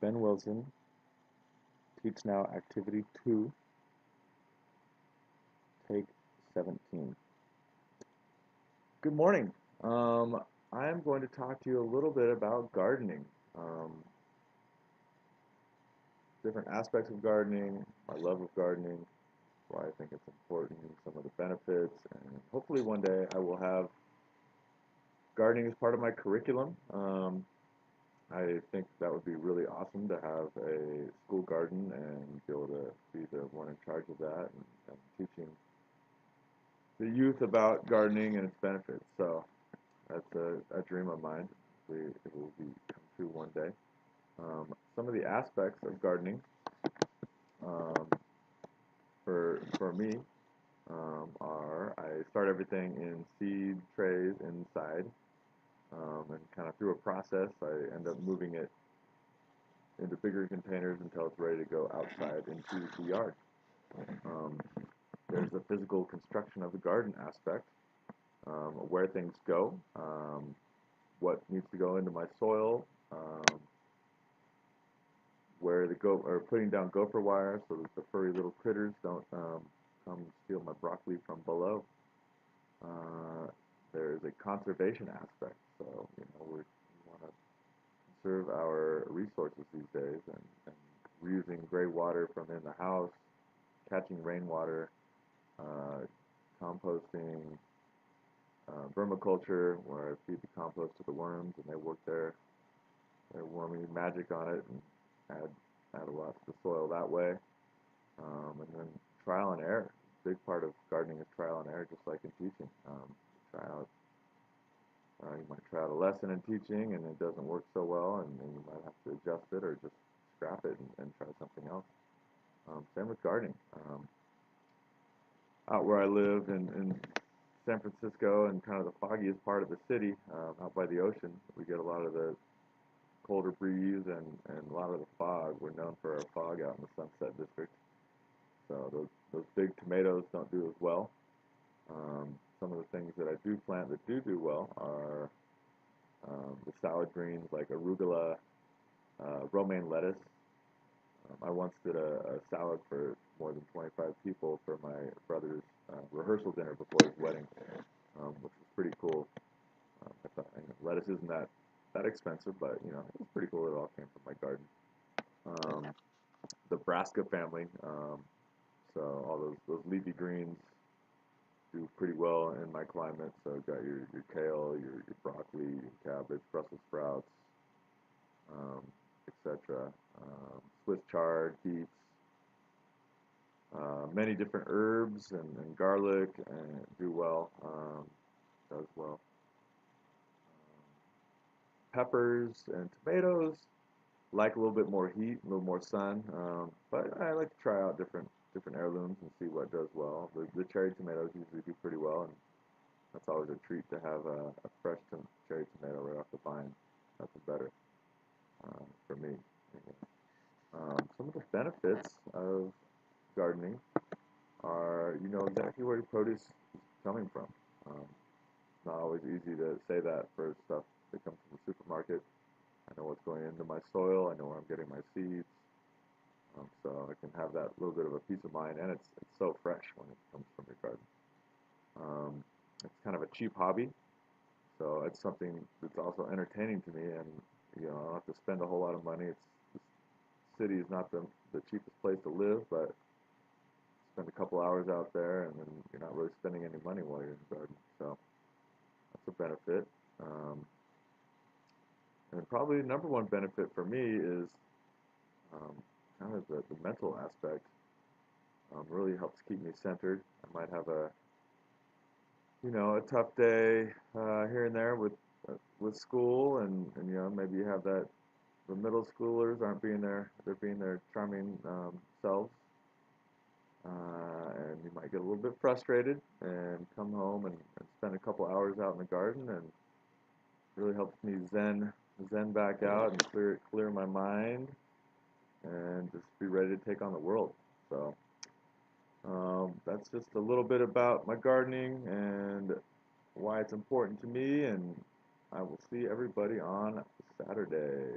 Ben Wilson, Teach-Now Activity 2, Take 17. Good morning. I'm going to talk to you a little bit about gardening, different aspects of gardening, my love of gardening, why I think it's important, some of the benefits, and hopefully one day I will have gardening as part of my curriculum. I think that would be really awesome to have a school garden and be able to be the one in charge of that and teaching the youth about gardening and its benefits. So that's a dream of mine. It will be come true one day. Some of the aspects of gardening um, for me are I start everything in seed trays inside, and kind of through a process I end up moving it into bigger containers until it's ready to go outside into the yard. Um, there's the physical construction of the garden aspect, where things go, what needs to go into my soil, where the or putting down gopher wire so that the furry little critters don't come steal my broccoli from below. There is a conservation aspect, so we want to conserve our resources these days, and reusing gray water from in the house, catching rainwater, uh, composting, vermiculture, where I feed the compost to the worms and they work their wormy magic on it and add a lot to the soil that way. And then trial and error. A big part of gardening is trial and error, just like in teaching. Try out, you might try out a lesson in teaching and it doesn't work so well, and then you might have to adjust it or just scrap it and try something else. Same with gardening. Out where I live in San Francisco and kind of the foggiest part of the city, out by the ocean, we get a lot of the colder breeze and a lot of the fog. We're known for our fog out in the Sunset District. So those big tomatoes don't do as well. Some of the things that I do plant that do well are the salad greens like arugula, romaine lettuce. I once did a salad for more than 25 people for my brother's rehearsal dinner before his wedding, which was pretty cool. I thought lettuce isn't that expensive, but it was pretty cool. It all came from my garden. The brassica family, so all those leafy greens do pretty well in my climate. So you've got your kale, your broccoli, your cabbage, Brussels sprouts, um, etc. Swiss chard, beets, many different herbs and garlic and do well. Does well. Peppers and tomatoes like a little bit more heat, a little more sun, but I like to try out different heirlooms and see what does well. The cherry tomatoes usually do pretty well, and that's always a treat to have a fresh cherry tomato right off the vine. Nothing better for me. Some of the benefits of gardening are you know exactly where your produce is coming from. It's not always easy to say that for stuff that comes from the supermarket. I know what's going into my soil. I know where I'm getting my seeds. So I can have that little bit of a peace of mind, and it's so fresh when it comes from your garden. Um, it's kind of a cheap hobby, so it's something that's also entertaining to me, and I don't have to spend a whole lot of money. The city is not the cheapest place to live, but spend a couple hours out there, and then you're not really spending any money while you're in the garden. So that's a benefit. Um, and probably the number one benefit for me is um, kind of the mental aspect. Really helps keep me centered. I might have a tough day here and there with school, and maybe you have that the middle schoolers aren't being they're being their charming selves, and you might get a little bit frustrated and come home and spend a couple hours out in the garden, and really helps me zen back out and clear my mind and just be ready to take on the world. So that's just a little bit about my gardening and why it's important to me, and I will see everybody on Saturday.